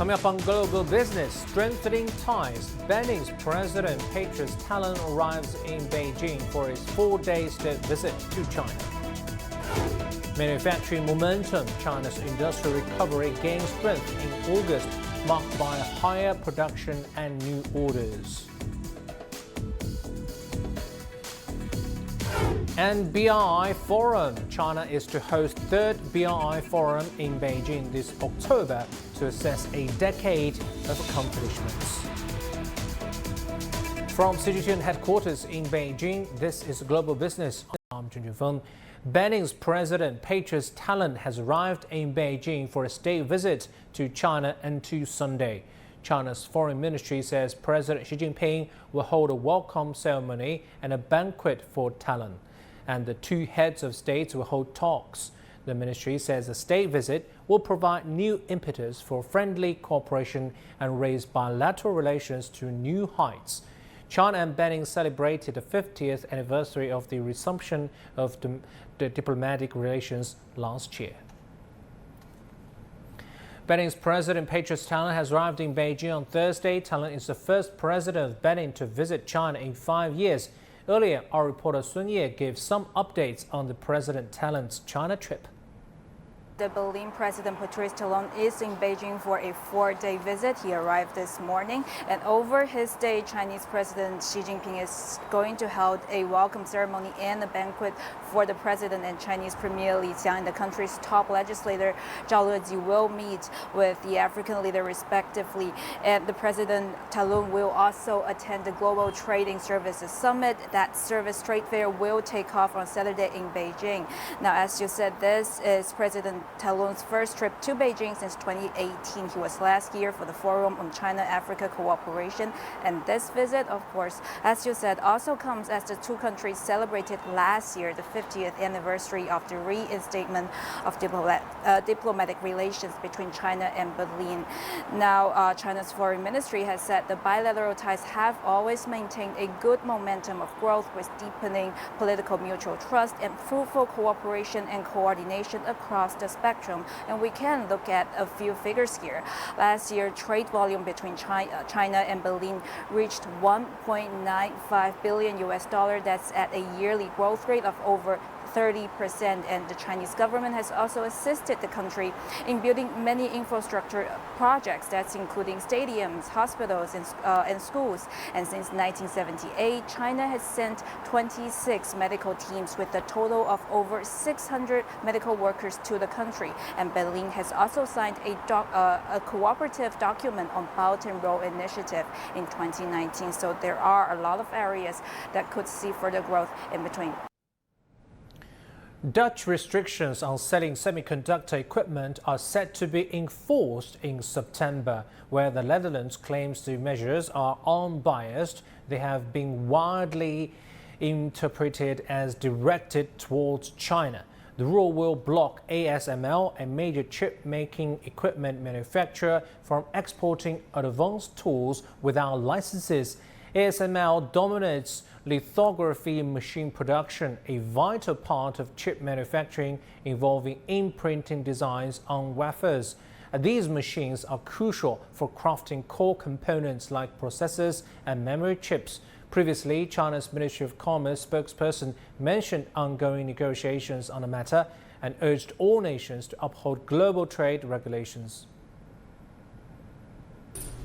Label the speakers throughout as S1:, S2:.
S1: Coming up on Global Business, strengthening ties. Benin's President Patrice Talon arrives in Beijing for his 4-day state visit to China. Manufacturing momentum. China's industrial recovery gains strength in August, marked by higher production and new orders. And BRI Forum. China is to host third BRI Forum in Beijing this October to assess a decade of accomplishments. From CGTN headquarters in Beijing, this is Global Business. I'm Jun Junfeng. Benin's President Patrice Talon has arrived in Beijing for a state visit to China until Sunday. China's foreign ministry says President Xi Jinping will hold a welcome ceremony and a banquet for Talon, and the two heads of states will hold talks. The ministry says the state visit will provide new impetus for friendly cooperation and raise bilateral relations to new heights. China and Benin celebrated the 50th anniversary of the resumption of the diplomatic relations last year. Benin's President Patrice Talon has arrived in Beijing on Thursday. Talon is the first president of Benin to visit China in 5 years. Earlier, our reporter Sun Ye gave some updates on the President Talon's China trip.
S2: The Benin President Patrice Talon is in Beijing for a 4-day visit. He arrived this morning, and over his stay, Chinese President Xi Jinping is going to hold a welcome ceremony and a banquet for the President and Chinese Premier Li Qiang, and the country's top legislator Zhao Leji will meet with the African leader respectively. And the President Talon will also attend the Global Trading Services Summit. That service trade fair will take off on Saturday in Beijing. Now, as you said, this is President Talon's first trip to Beijing since 2018. He was last year for the Forum on China-Africa Cooperation. And this visit, of course, as you said, also comes as the two countries celebrated last year the 50th anniversary of the reinstatement of diplomatic relations between China and Benin. Now, China's foreign ministry has said the bilateral ties have always maintained a good momentum of growth with deepening political mutual trust and fruitful cooperation and coordination across the spectrum. And we can look at a few figures here. Last year, trade volume between China and Benin reached $1.95 billion. That's at a yearly growth rate of over 30%, and the Chinese government has also assisted the country in building many infrastructure projects, that's including stadiums, hospitals, and schools. And since 1978, China has sent 26 medical teams with a total of over 600 medical workers to the country. And Benin has also signed a cooperative document on Belt and Road Initiative in 2019. So there are a lot of areas that could see further growth in between.
S1: Dutch restrictions on selling semiconductor equipment are set to be enforced in September, where the Netherlands claims the measures are unbiased. They have been widely interpreted as directed towards China. The rule will block ASML, a major chip-making equipment manufacturer, from exporting advanced tools without licenses. ASML dominates lithography machine production, a vital part of chip manufacturing involving imprinting designs on wafers. These machines are crucial for crafting core components like processors and memory chips. Previously, China's Ministry of Commerce spokesperson mentioned ongoing negotiations on the matter and urged all nations to uphold global trade regulations.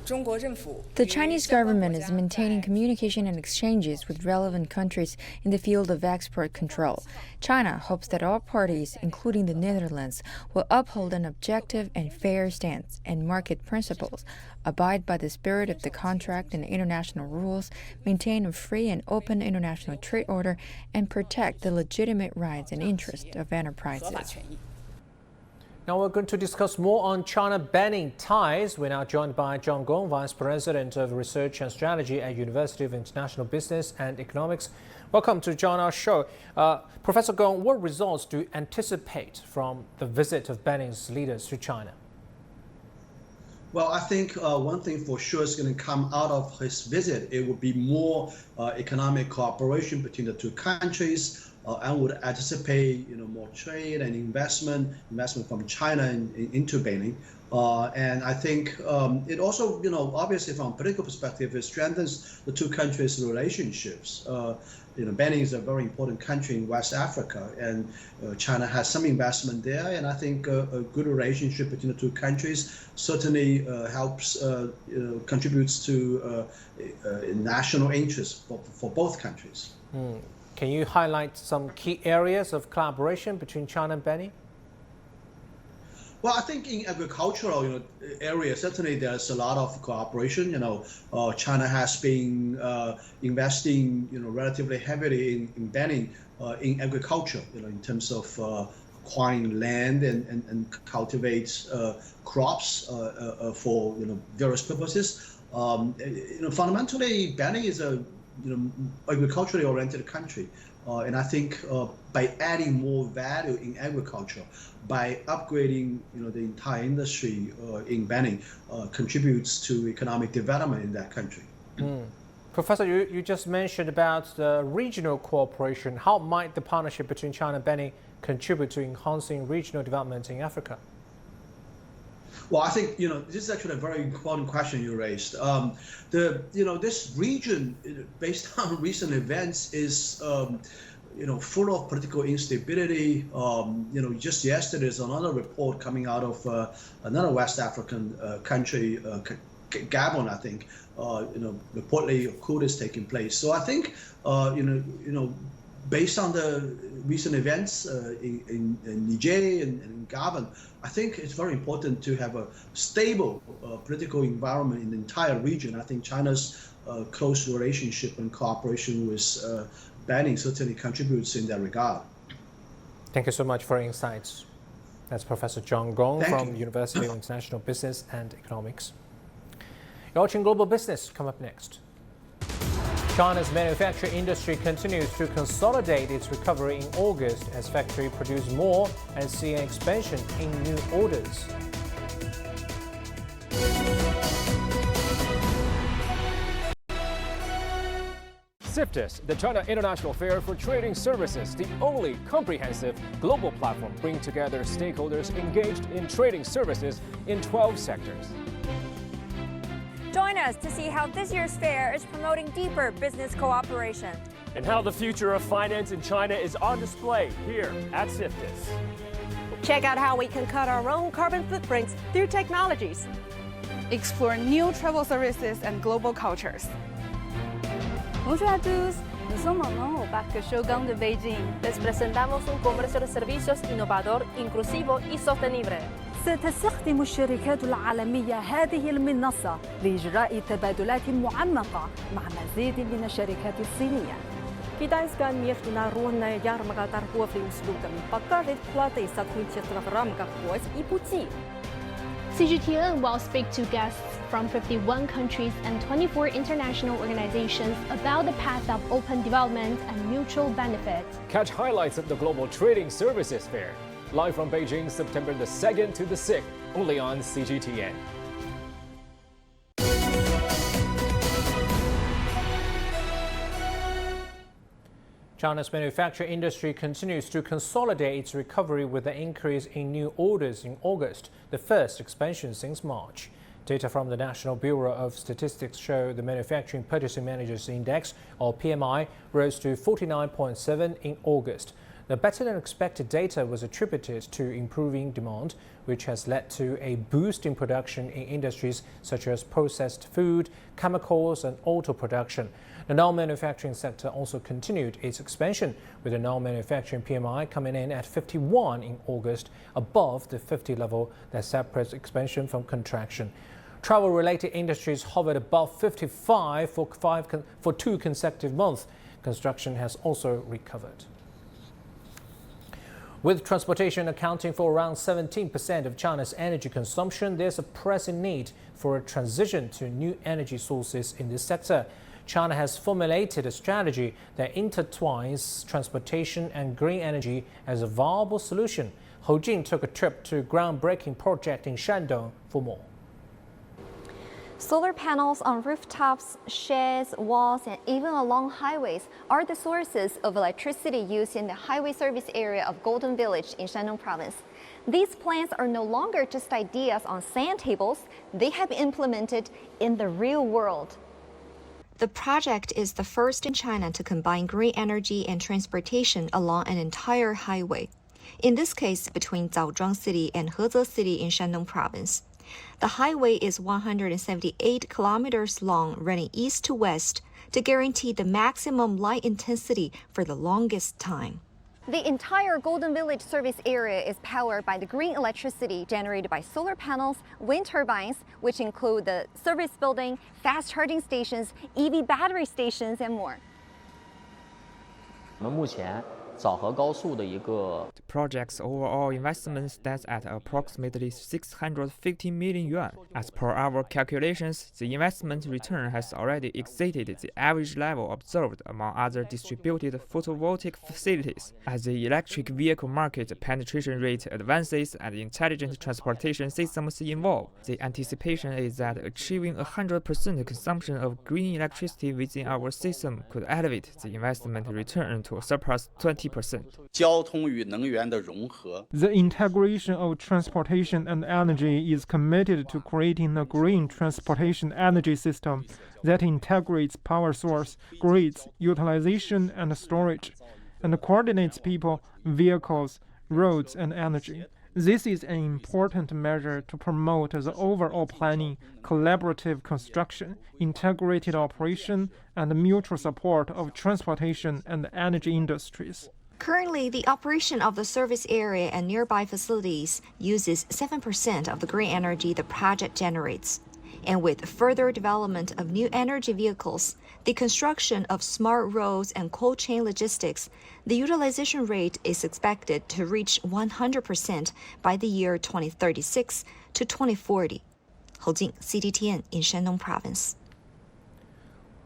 S3: The Chinese government is maintaining communication and exchanges with relevant countries in the field of export control. China hopes that all parties, including the Netherlands, will uphold an objective and fair stance and market principles, abide by the spirit of the contract and international rules, maintain a free and open international trade order, and protect the legitimate rights and interests of enterprises.
S1: Now we're going to discuss more on China-Benin ties. We're now joined by John Gong, Vice President of Research and Strategy at University of International Business and Economics. Welcome to join our show. Professor Gong, what results do you anticipate from the visit of Benin's leaders to China?
S4: Well, I think one thing for sure is going to come out of his visit. It will be more economic cooperation between the two countries. I would anticipate, more trade and investment from China into Benin. And I think it also, obviously from a political perspective, it strengthens the two countries' relationships. Benin is a very important country in West Africa, and China has some investment there. And I think a good relationship between the two countries certainly helps, contributes to national interest for both countries.
S1: Can you highlight some key areas of collaboration between China and Benin?
S4: Well, I think in agricultural area, certainly there's a lot of cooperation. China has been investing relatively heavily in Benin in agriculture, in terms of acquiring land and cultivate crops for various purposes. Fundamentally, Benin is a agriculturally oriented country. And I think by adding more value in agriculture, by upgrading the entire industry in Benin, contributes to economic development in that country.
S1: Professor, you just mentioned about the regional cooperation. How might the partnership between China and Benin contribute to enhancing regional development in Africa?
S4: Well, I think this is actually a very important question you raised. This region, based on recent events, is full of political instability. Just yesterday, there's another report coming out of another West African country, Gabon, I think. Reportedly a coup is taking place. So I think based on the recent events in Niger and in Gabon, I think it's very important to have a stable political environment in the entire region. I think China's close relationship and cooperation with Benin certainly contributes in that regard.
S1: Thank you so much for your insights. That's Professor John Gong from University of International Business and Economics. You're watching Global Business. Come up next. China's manufacturing industry continues to consolidate its recovery in August as factories produce more and see an expansion in new orders.
S5: CIFTIS, the China International Fair for Trading Services, the only comprehensive global platform bringing together stakeholders engaged in trading services in 12 sectors.
S6: Join us to see how this year's fair is promoting deeper business cooperation.
S5: And how the future of finance in China is on display here at CIFTIS.
S6: Check out how we can cut our own carbon footprints through technologies.
S7: Explore new travel services and global cultures.
S8: Bonjour à tous, nous sommes maintenant au Parc Shogang de Beijing.
S6: Les presentamos un comercio de servicios innovador, inclusivo y sostenible.
S8: ستستخدم الشركات العالمية هذه المنصة لإجراء تبادلات معمقة مع مزيد من الشركات الصينية.
S6: Китайская международная ярмарка торговли услугами покажет плоды сотрудничества в рамках войск и пути.
S9: CGTN will speak to guests from 51 countries and 24 international organizations about the path of open development and mutual benefit.
S5: Catch highlights of the Global Trading Services Fair. Live from Beijing, September the 2nd to the 6th, only on CGTN.
S1: China's manufacturing industry continues to consolidate its recovery with an increase in new orders in August, the first expansion since March. Data from the National Bureau of Statistics show the Manufacturing Purchasing Managers Index, or PMI, rose to 49.7 in August. The better-than-expected data was attributed to improving demand, which has led to a boost in production in industries such as processed food, chemicals and auto production. The non-manufacturing sector also continued its expansion, with the non-manufacturing PMI coming in at 51 in August, above the 50 level that separates expansion from contraction. Travel-related industries hovered above 55 for 2 consecutive months. Construction has also recovered. With transportation accounting for around 17% of China's energy consumption, there's a pressing need for a transition to new energy sources in this sector. China has formulated a strategy that intertwines transportation and green energy as a viable solution. Hou Jin took a trip to a groundbreaking project in Shandong for more.
S10: Solar panels on rooftops, sheds, walls, and even along highways are the sources of electricity used in the highway service area of Golden Village in Shandong Province. These plans are no longer just ideas on sand tables, they have been implemented in the real world. The project is the first in China to combine green energy and transportation along an entire highway. In this case, between Zaozhuang City and Heze City in Shandong Province. The highway is 178 kilometers long, running east to west to guarantee the maximum light intensity for the longest time. The entire Golden Village service area is powered by the green electricity generated by solar panels, wind turbines, which include the service building, fast charging stations, EV battery stations, and more.
S11: The project's overall investment stands at approximately 650 million yuan. As per our calculations, the investment return has already exceeded the average level observed among other distributed photovoltaic facilities. As the electric vehicle market penetration rate advances and intelligent transportation systems evolve, the anticipation is that achieving 100% consumption of green electricity within our system could elevate the investment return to surpass 20%.
S12: The integration of transportation and energy is committed to creating a green transportation energy system that integrates power source, grids, utilization, and storage, and coordinates people, vehicles, roads, and energy. This is an important measure to promote the overall planning, collaborative construction, integrated operation, and mutual support of transportation and energy industries.
S10: Currently, the operation of the service area and nearby facilities uses 7% of the green energy the project generates. And with further development of new energy vehicles, the construction of smart roads and cold chain logistics, the utilization rate is expected to reach 100% by the year 2036 to 2040. Hou Jing, CGTN in Shandong Province.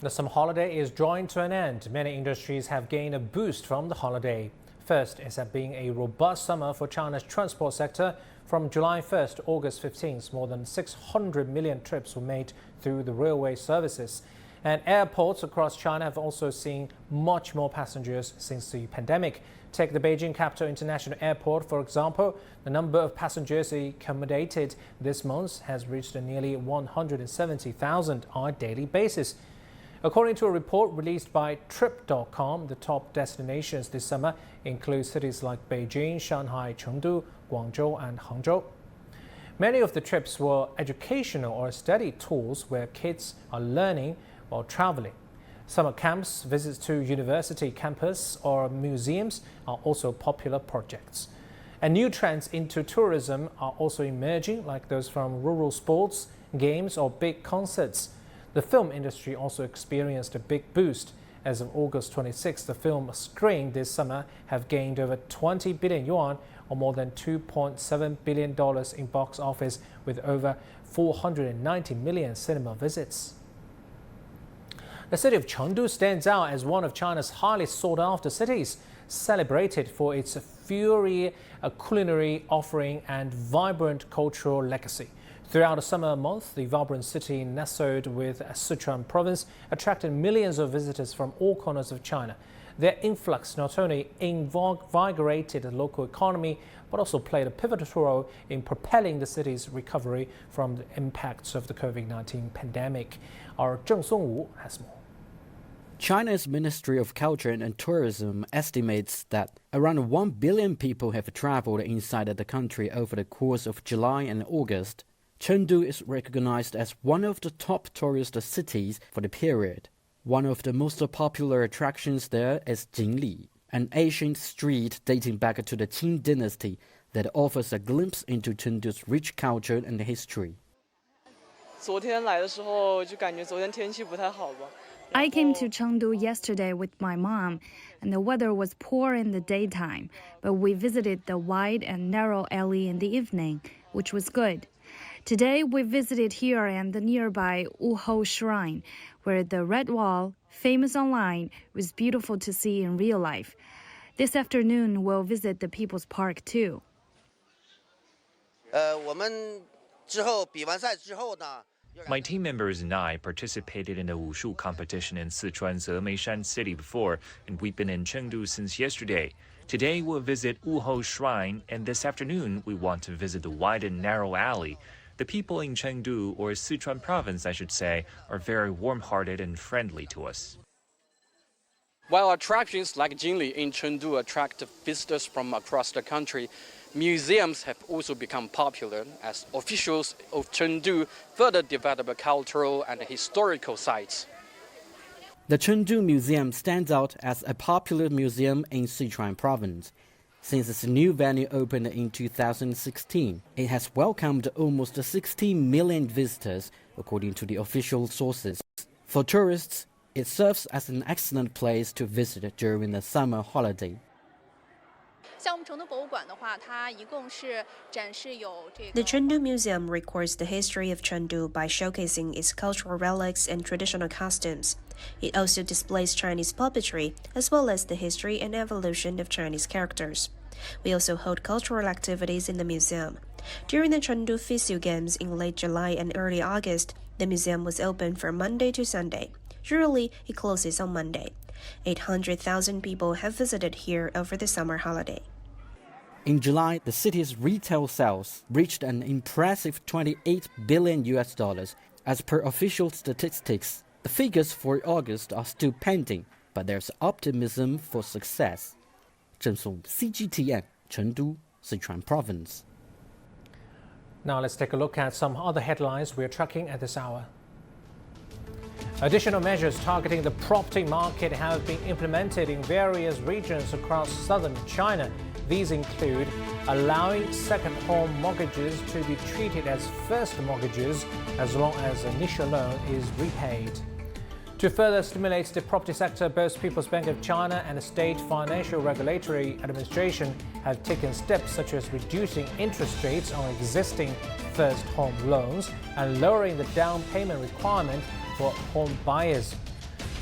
S1: The summer holiday is drawing to an end. Many industries have gained a boost from the holiday. First is that being a robust summer for China's transport sector. From July 1st to August 15th, more than 600 million trips were made through the railway services. And airports across China have also seen much more passengers since the pandemic. Take the Beijing Capital International Airport, for example. The number of passengers accommodated this month has reached a nearly 170,000 on a daily basis. According to a report released by Trip.com, the top destinations this summer include cities like Beijing, Shanghai, Chengdu, Guangzhou, and Hangzhou. Many of the trips were educational or study tours where kids are learning while traveling. Summer camps, visits to university campus, or museums are also popular projects. And new trends into tourism are also emerging, like those from rural sports, games, or big concerts. The film industry also experienced a big boost. As of August 26, the film screened this summer have gained over 20 billion yuan, or more than $2.7 billion in box office, with over 490 million cinema visits. The city of Chengdu stands out as one of China's highly sought-after cities, celebrated for its fiery culinary offering and vibrant cultural legacy. Throughout the summer month, the vibrant city nestled with Sichuan province attracted millions of visitors from all corners of China. Their influx not only invigorated the local economy, but also played a pivotal role in propelling the city's recovery from the impacts of the COVID-19 pandemic. Our Zheng Songwu has more.
S13: China's Ministry of Culture and Tourism estimates that around 1 billion people have traveled inside the country over the course of July and August. Chengdu is recognized as one of the top tourist cities for the period. One of the most popular attractions there is Jingli, an ancient street dating back to the Qing dynasty that offers a glimpse into Chengdu's rich culture and history.
S14: I came to Chengdu yesterday with my mom, and the weather was poor in the daytime, but we visited the wide and narrow alley in the evening, which was good. Today, we visited here and the nearby Wuhou Shrine, where the Red Wall, famous online, was beautiful to see in real life. This afternoon, we'll visit the People's Park too.
S15: My team members and I participated in the wushu competition in Sichuan's Emeishan city before, and we've been in Chengdu since yesterday. Today we'll visit Wuhou Shrine, and this afternoon we want to visit the wide and narrow alley. The people in Chengdu, or Sichuan province I should say, are very warm-hearted and friendly to us.
S16: While attractions like Jinli in Chengdu attract visitors from across the country, museums have also become popular as officials of Chengdu further develop cultural and historical sites.
S13: The Chengdu Museum stands out as a popular museum in Sichuan province. Since its new venue opened in 2016, it has welcomed almost 16 million visitors, according to the official sources. For tourists, it serves as an excellent place to visit during the summer holiday.
S17: The Chengdu Museum records the history of Chengdu by showcasing its cultural relics and traditional costumes. It also displays Chinese puppetry, as well as the history and evolution of Chinese characters. We also hold cultural activities in the museum. During the Chengdu FISU Games in late July and early August, the museum was open from Monday to Sunday. Usually, it closes on Monday. 800,000 people have visited here over the summer holiday.
S13: In July, the city's retail sales reached an impressive $28 billion. As per official statistics, the figures for August are still pending, but there's optimism for success. 郑颂 CGTN, Chengdu, Sichuan Province.
S1: Now let's take a look at some other headlines we're tracking at this hour. Additional measures targeting the property market have been implemented in various regions across southern China. These include allowing second home mortgages to be treated as first mortgages as long as the initial loan is repaid. To further stimulate the property sector, both People's Bank of China and the State Financial Regulatory Administration have taken steps such as reducing interest rates on existing first home loans and lowering the down payment requirement for home buyers.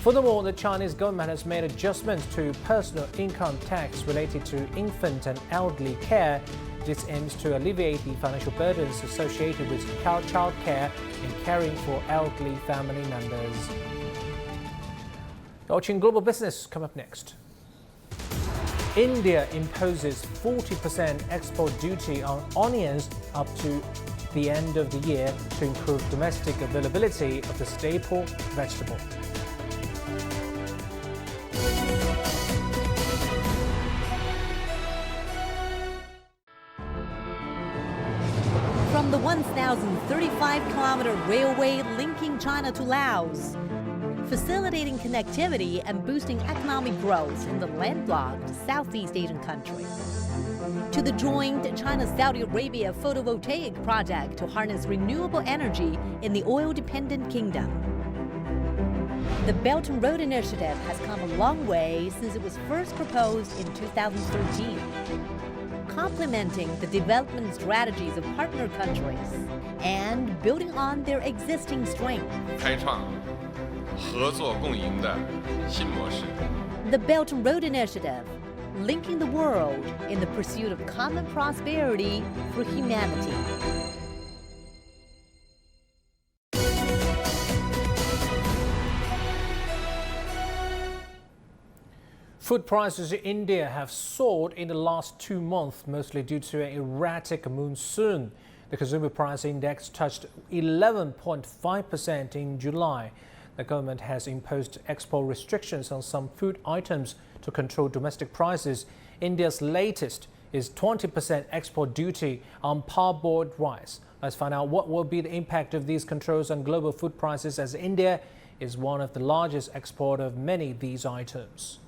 S1: Furthermore, the Chinese government has made adjustments to personal income tax related to infant and elderly care. This aims to alleviate the financial burdens associated with child care and caring for elderly family members. Watching Global Business, come up next. India imposes 40% export duty on onions up to the end of the year to improve domestic availability of the staple vegetable.
S18: From the 1,035-kilometer railway linking China to Laos, facilitating connectivity and boosting economic growth in the landlocked Southeast Asian country, to the joint China-Saudi Arabia photovoltaic project to harness renewable energy in the oil-dependent kingdom. The Belt and Road Initiative has come a long way since it was first proposed in 2013, complementing the development strategies of partner countries and building on their existing strengths. The Belt and Road Initiative, linking the world in the pursuit of common prosperity for humanity.
S1: Food prices in India have soared in the last 2 months, mostly due to an erratic monsoon. The consumer price index touched 11.5% in July. The government has imposed export restrictions on some food items to control domestic prices. India's latest is 20% export duty on parboiled rice. Let's find out what will be the impact of these controls on global food prices, as India is one of the largest exporters of many of these items.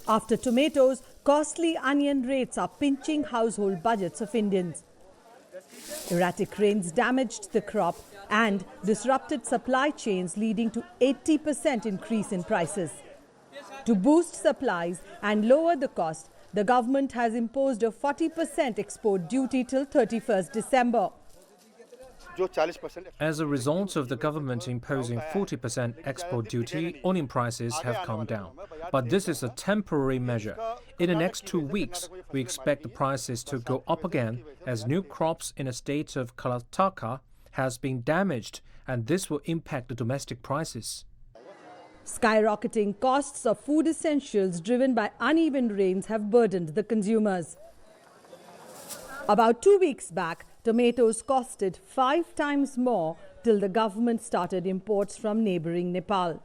S19: After tomatoes, costly onion rates are pinching household budgets of Indians. Erratic rains damaged the crop and disrupted supply chains, leading to 80% increase in prices. To boost supplies and lower the cost, the government has imposed a 40% export duty till 31st December.
S1: As a result of the government imposing 40% export duty, onion prices have come down. but this is a temporary measure. In the next 2 weeks, we expect the prices to go up again as new crops in the state of Karnataka has been damaged, and this will impact the domestic prices.
S19: Skyrocketing costs of food essentials driven by uneven rains have burdened the consumers. About 2 weeks back, tomatoes costed 5 times more till the government started imports from neighboring Nepal.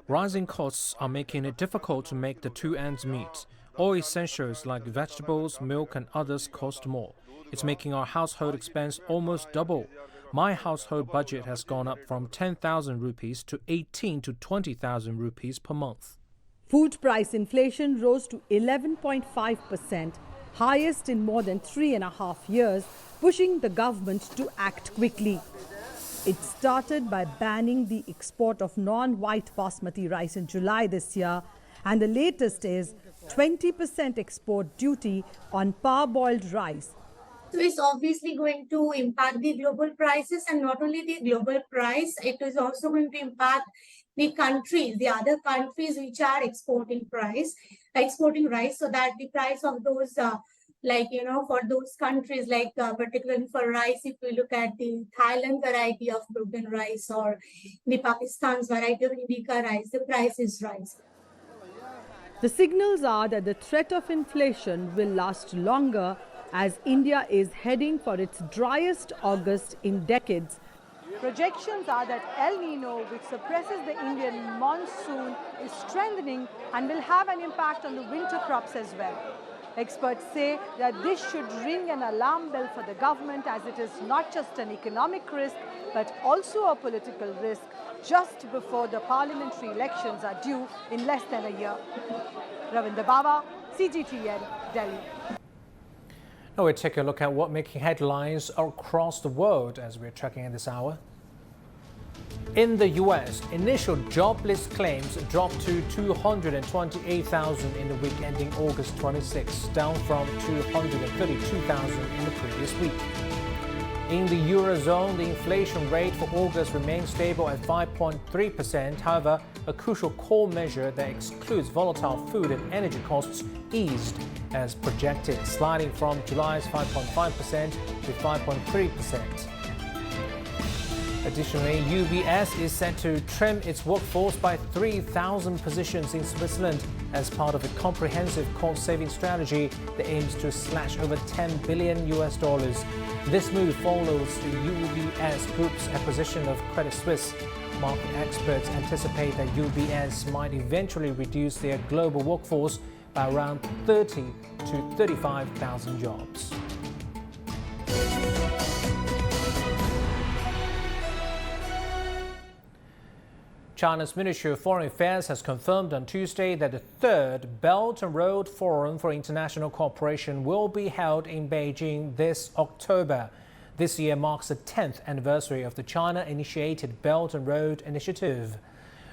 S1: Rising costs are making it difficult to make the two ends meet. All essentials like vegetables, milk and others cost more. It's making our household expense almost double. My household budget has gone up from 10,000 rupees to 18 to 20,000 rupees per month.
S19: Food price inflation rose to 11.5%, highest in more than 3.5 years, pushing the government to act quickly. It started by banning the export of non-white basmati rice in July this year, and the latest is 20% export duty on parboiled rice.
S20: So it's obviously going to impact the global prices, and not only the global price, it is also going to impact the countries, the other countries which are exporting rice, so that the price of those for those countries, particularly for rice, if we look at the Thailand variety of broken rice or the Pakistan's variety of indica rice, the price is rising.
S19: The signals are that the threat of inflation will last longer as India is heading for its driest August in decades. Projections are that El Nino, which suppresses the Indian monsoon, is strengthening and will have an impact on the winter crops as well. Experts say that this should ring an alarm bell for the government, as it is not just an economic risk but also a political risk just before the parliamentary elections are due in less than a year. Ravinder Bava, CGTN, Delhi.
S1: Now we take a look at what making headlines across the world as we're tracking in this hour. In the US, initial jobless claims dropped to 228,000 in the week ending August 26, down from 232,000 in the previous week. In the Eurozone, the inflation rate for August remains stable at 5.3%. However, a crucial core measure that excludes volatile food and energy costs eased as projected, sliding from July's 5.5% to 5.3%. Additionally, UBS is set to trim its workforce by 3,000 positions in Switzerland as part of a comprehensive cost-saving strategy that aims to slash over $10 billion. This move follows the UBS Group's acquisition of Credit Suisse. Market experts anticipate that UBS might eventually reduce their global workforce by around 30 to 35,000 jobs. China's Ministry of Foreign Affairs has confirmed on Tuesday that the third Belt and Road Forum for International Cooperation will be held in Beijing this October. This year marks the 10th anniversary of the China-initiated Belt and Road Initiative.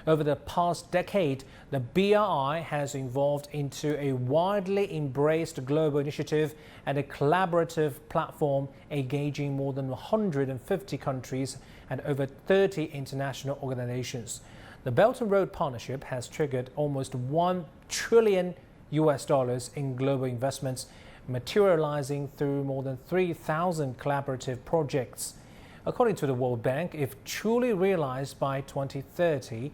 S1: Over the past decade, the BRI has evolved into a widely embraced global initiative and a collaborative platform engaging more than 150 countries and over 30 international organizations. The Belt and Road Partnership has triggered almost $1 trillion in global investments, materializing through more than 3,000 collaborative projects. According to the World Bank, if truly realized by 2030,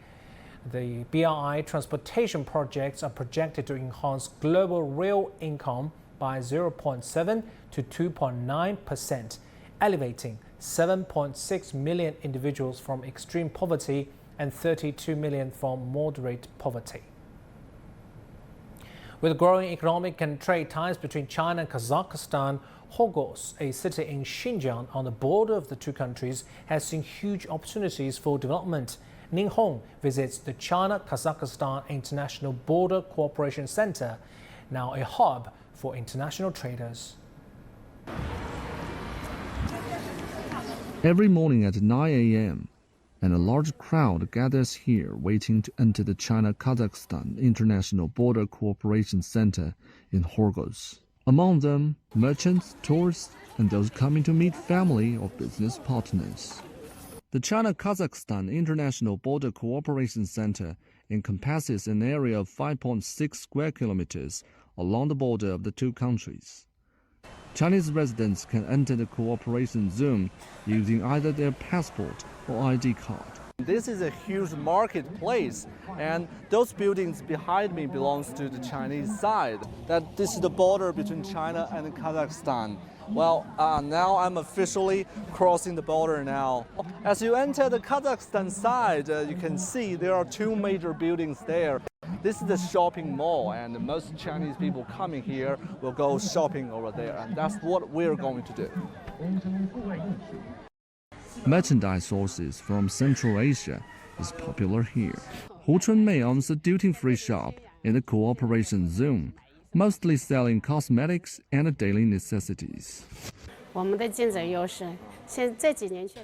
S1: the BRI transportation projects are projected to enhance global real income by 0.7 to 2.9%, elevating 7.6 million individuals from extreme poverty and 32 million from moderate poverty. With growing economic and trade ties between China and Kazakhstan, Horgoz, a city in Xinjiang on the border of the two countries, has seen huge opportunities for development. Ning Hong visits the China-Kazakhstan International Border Cooperation Center, now a hub for international traders.
S21: Every morning at 9 a.m., and a large crowd gathers here waiting to enter the China-Kazakhstan International Border Cooperation Center in Horgoz. Among them, merchants, tourists, and those coming to meet family or business partners. The China-Kazakhstan International Border Cooperation Center encompasses an area of 5.6 square kilometers along the border of the two countries. Chinese residents can enter the cooperation zone using either their passport or ID card.
S2: This is a huge marketplace, and those buildings behind me belongs to the Chinese side. That this is the border between China and Kazakhstan. Well, now I'm officially crossing the border now. As you enter the Kazakhstan side, you can see there are two major buildings there. This is the shopping mall, and most Chinese people coming here will go shopping over there, and that's what we're going to do.
S21: Merchandise sources from Central Asia is popular here. Hu Chunmei owns a duty-free shop in the cooperation zone, mostly selling cosmetics and daily necessities.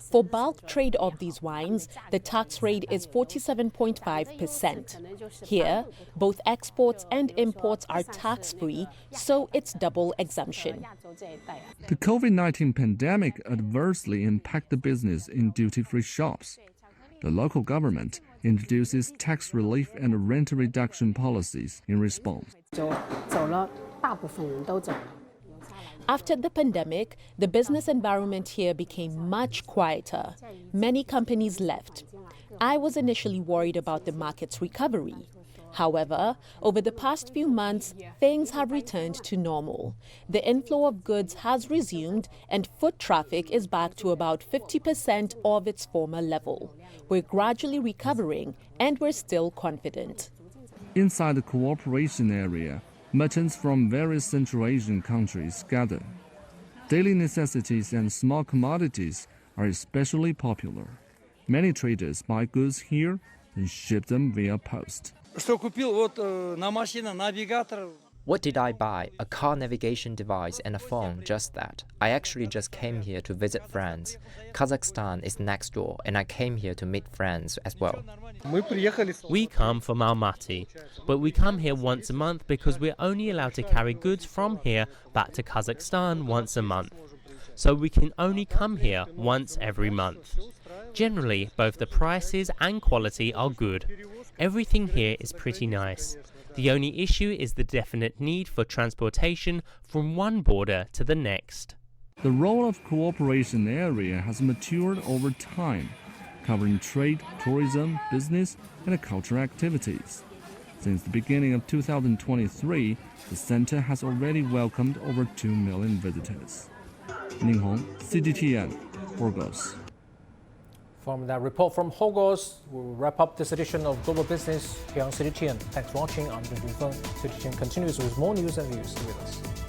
S22: For bulk trade of these wines, the tax rate is 47.5%. Here, both exports and imports are tax-free, so it's double exemption.
S21: The COVID-19 pandemic adversely impacted the business in duty-free shops. The local government introduces tax relief and rent reduction policies in response.
S22: After the pandemic, the business environment here became much quieter. Many companies left. I was initially worried about the market's recovery. However, over the past few months, things have returned to normal. The inflow of goods has resumed, and foot traffic is back to about 50% of its former level. We're gradually recovering, and we're still confident.
S21: Inside the cooperation area, merchants from various Central Asian countries gather. Daily necessities and small commodities are especially popular. Many traders buy goods here and ship them via post.
S23: What did I buy? A car navigation device and a phone, just that. I actually just came here to visit friends. Kazakhstan is next door, and I came here to meet friends as well.
S24: We come from Almaty, but we come here once a month because we're only allowed to carry goods from here back to Kazakhstan once a month. So we can only come here once every month. Generally, both the prices and quality are good. Everything here is pretty nice. The only issue is the definite need for transportation from one border to the next.
S21: The role of cooperation area has matured over time, covering trade, tourism, business, and cultural activities. Since the beginning of 2023, the center has already welcomed over 2 million visitors. Ning Hong, CGTN, Horgos.
S1: From that report from Horgos, we'll wrap up this edition of Global Business here on CGTN. Thanks for watching. I'm Jun Feng. CGTN continues with more news and views. Stay with us.